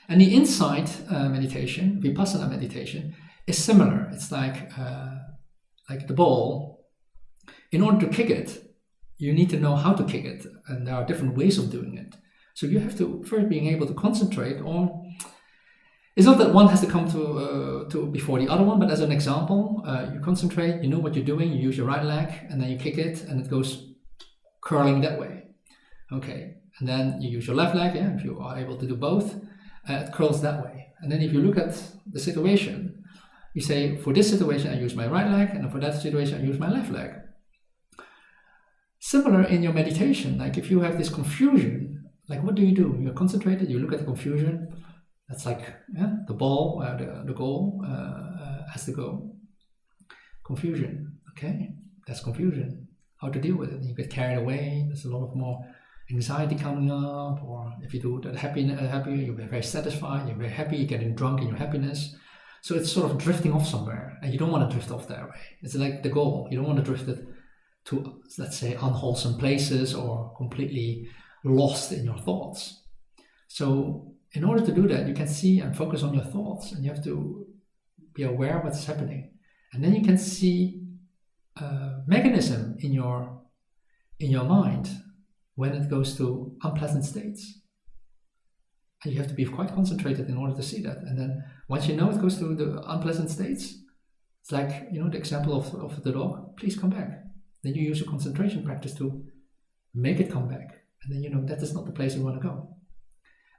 And the insight meditation, Vipassana meditation, is similar. It's like the ball. In order to kick it, you need to know how to kick it, and there are different ways of doing it. So you have to first being able to concentrate on. It's not that one has to come to before the other one, but as an example, you concentrate, you know what you're doing, you use your right leg, and then you kick it, and it goes curling that way. Okay, and then you use your left leg, if you are able to do both, it curls that way. And then if you look at the situation, you say, for this situation, I use my right leg, and for that situation, I use my left leg. Similar in your meditation, like if you have this confusion, like what do? You're concentrated, you look at the confusion. That's like the ball, the goal has to go. Confusion, okay, that's confusion. How to deal with it? You get carried away. There's a lot of more anxiety coming up, or if you do that happy, you'll be very satisfied. You're very happy. You're getting drunk in your happiness. So it's sort of drifting off somewhere, and you don't want to drift off that way. It's like the goal. You don't want to drift it to, let's say, unwholesome places or completely lost in your thoughts. So in order to do that, you can see and focus on your thoughts, and you have to be aware of what's happening. And then you can see a mechanism in your mind when it goes to unpleasant states. And you have to be quite concentrated in order to see that. And then once you know it goes to the unpleasant states, it's like, the example of the dog, please come back. Then you use your concentration practice to make it come back. And then that is not the place you want to go.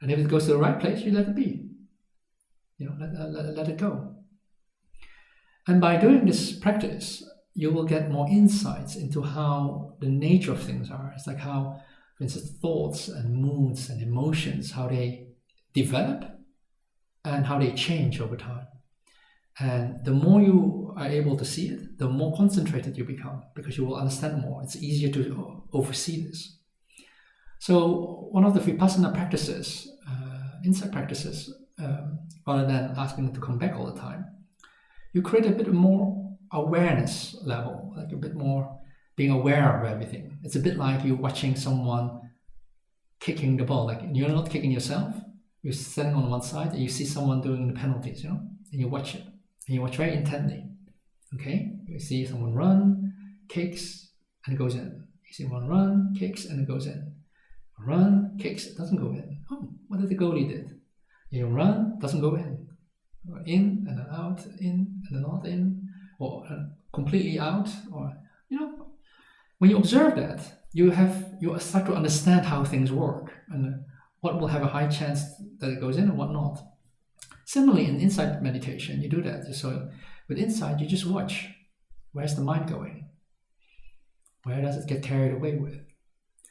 And if it goes to the right place, you let it be. Let it go. And by doing this practice, you will get more insights into how the nature of things are. It's like how, for instance, thoughts and moods and emotions, how they develop and how they change over time. And the more you are able to see it, the more concentrated you become, because you will understand more. It's easier to oversee this. So one of the Vipassana practices, insight practices, rather than asking them to come back all the time, you create a bit more awareness level, like a bit more being aware of everything. It's a bit like you watching someone kicking the ball. Like you're not kicking yourself, you're standing on one side and you see someone doing the penalties, and you watch it. And you watch very intently. Okay? You see someone run, kicks, and it goes in. You see one run, kicks, and it goes in. Run, kicks, it doesn't go in. Oh, what did the goalie did? You run, doesn't go in. In and then out, in and then not in, or completely out, or when you observe that, you start to understand how things work and what will have a high chance that it goes in and what not. Similarly, in insight meditation, you do that. So with insight, you just watch. Where's the mind going? Where does it get carried away with?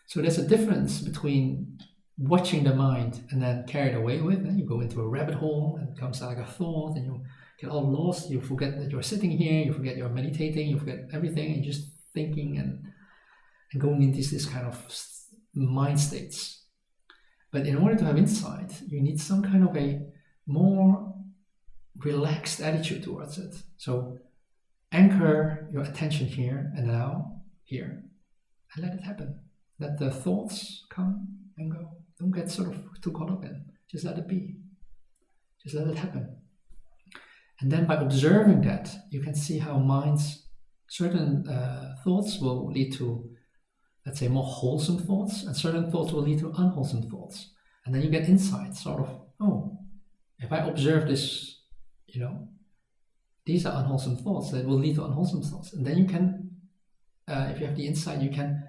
So there's a difference between watching the mind and then carried away with, and you go into a rabbit hole and it comes like a thought and you get all lost. You forget that you're sitting here, you forget you're meditating, you forget everything, and you're just thinking and going into this kind of mind states. But in order to have insight, you need some kind of a more relaxed attitude towards it. So anchor your attention here and now, here, and let it happen. Let the thoughts come and go. Don't get sort of too caught up in. Just let it be. Just let it happen. And then by observing that, you can see how certain thoughts will lead to, let's say, more wholesome thoughts, and certain thoughts will lead to unwholesome thoughts. And then you get insight, sort of, oh, if I observe this, these are unwholesome thoughts, that will lead to unwholesome thoughts. And then you can, if you have the insight, you can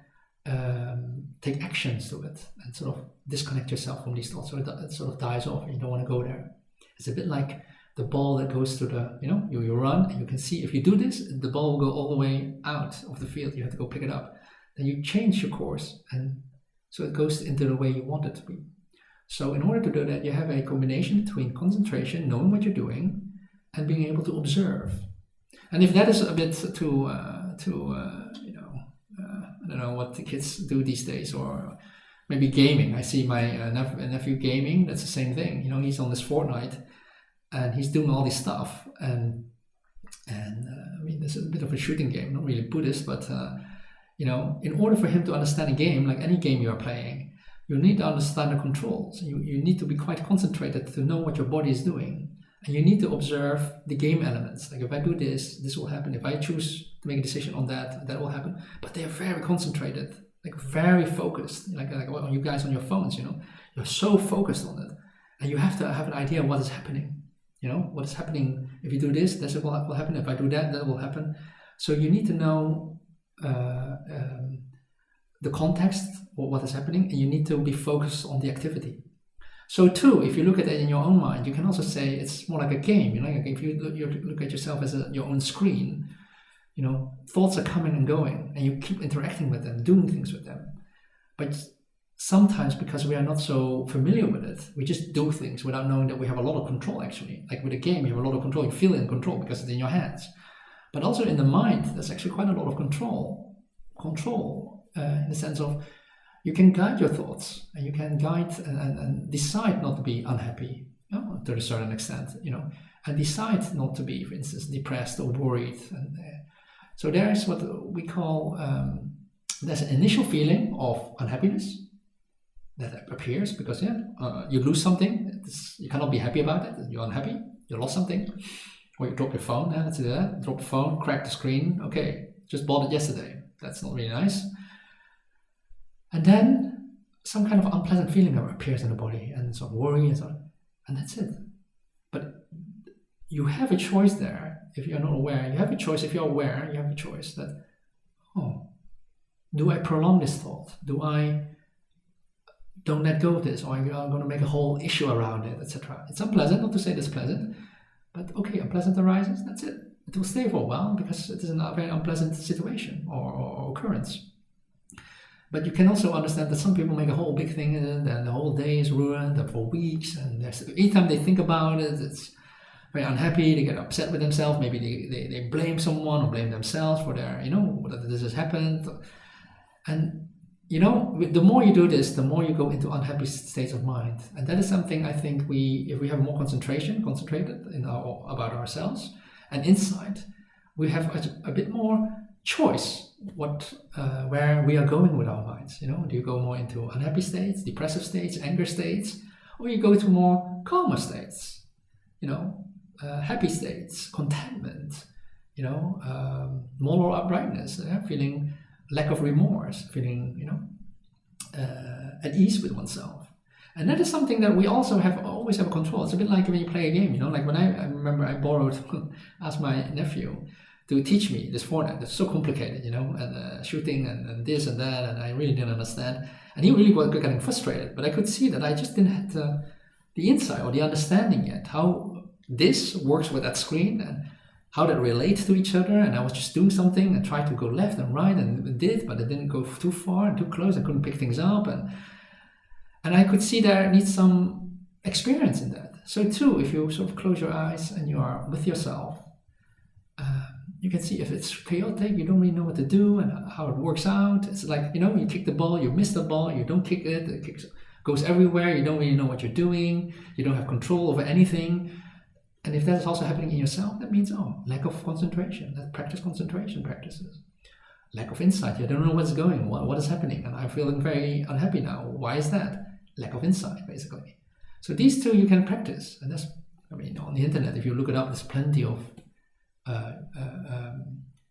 take actions to it and sort of disconnect yourself from these thoughts, so it sort of dies off and you don't want to go there. It's a bit like the ball that goes to the, you run and you can see if you do this, the ball will go all the way out of the field. You have to go pick it up. Then you change your course, and so it goes into the way you want it to be. So in order to do that, you have a combination between concentration, knowing what you're doing, and being able to observe. And if that is a bit too I don't know what the kids do these days, or maybe gaming. I see my nephew gaming. That's the same thing. He's on this Fortnite, and he's doing all this stuff. And I mean, there's a bit of a shooting game, not really Buddhist, but in order for him to understand a game, like any game you are playing, you need to understand the controls. You need to be quite concentrated to know what your body is doing. And you need to observe the game elements. Like if I do this, this will happen. If I choose to make a decision on that, that will happen. But they are very concentrated, like very focused. Like on you guys on your phones, you're so focused on it. And you have to have an idea of what is happening. What is happening. If you do this, this will happen. If I do that, that will happen. So you need to know the context of what is happening, and you need to be focused on the activity. So too, if you look at it in your own mind, you can also say it's more like a game. Like if you look at yourself as your own screen, thoughts are coming and going, and you keep interacting with them, doing things with them. But sometimes, because we are not so familiar with it, we just do things without knowing that we have a lot of control. Actually, like with a game, you have a lot of control. You feel in control because it's in your hands. But also in the mind, there's actually quite a lot of control. In the sense of, you can guide your thoughts, and you can guide and decide not to be unhappy, to a certain extent, and decide not to be, for instance, depressed or worried. And so there is what we call, there's an initial feeling of unhappiness that appears because you lose something. You cannot be happy about it. You're unhappy. You lost something, or you drop your phone. Let's do that. Drop the phone, crack the screen. Okay, just bought it yesterday. That's not really nice. And then some kind of unpleasant feeling appears in the body, and some worry and so on, and that's it. But you have a choice there. If you're not aware, you have a choice. If you're aware, you have a choice that, do I prolong this thought? Do I don't let go of this, or I'm going to make a whole issue around it, etc. It's unpleasant, not to say it's pleasant, but okay, unpleasant arises, that's it. It will stay for a while because it is a very unpleasant situation or occurrence. But you can also understand that some people make a whole big thing in it, and the whole day is ruined, and for weeks, and anytime they think about it, it's very unhappy, they get upset with themselves, maybe they blame someone or blame themselves for their, that this has happened. And, the more you do this, the more you go into unhappy states of mind. And that is something I think if we have more concentrated about ourselves and insight, we have a bit more choice where we are going with our minds. Do you go more into unhappy states, depressive states, anger states, or you go to more calmer states, happy states, contentment, moral uprightness, feeling lack of remorse, feeling at ease with oneself. And that is something that we also always have control. It's a bit like when you play a game, like when I remember I asked my nephew to teach me this Fortnite. It's so complicated, and shooting and this and that, and I really didn't understand. And he really was getting frustrated, but I could see that I just didn't have the insight or the understanding yet, how this works with that screen and how that relates to each other. And I was just doing something and tried to go left and right and it did, but it didn't go too far and too close. I couldn't pick things up. And I could see there needs some experience in that. So too, if you sort of close your eyes and you are with yourself, you can see if it's chaotic, you don't really know what to do and how it works out. It's like, you kick the ball, you miss the ball, you don't kick it, it goes everywhere, you don't really know what you're doing, you don't have control over anything. And if that is also happening in yourself, that means, lack of concentration. That practice concentration practices. Lack of insight. You don't know what's going, what is happening. And I'm feeling very unhappy now. Why is that? Lack of insight, basically. So these two you can practice. And that's, on the internet, if you look it up, there's plenty of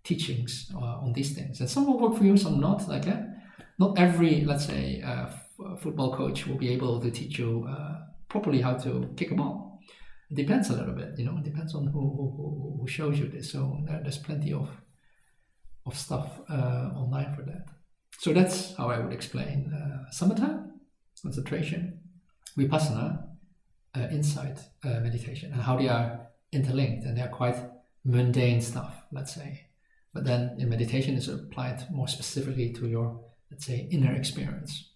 teachings on these things. And some will work for you, some not. Like not every, let's say, football coach will be able to teach you properly how to kick a ball. It depends a little bit, it depends on who shows you this. So there's plenty of stuff online for that. So that's how I would explain samatha, concentration, vipassana, insight, meditation, and how they are interlinked. And they're quite mundane stuff, let's say. But then in meditation, it's applied more specifically to your, let's say, inner experience.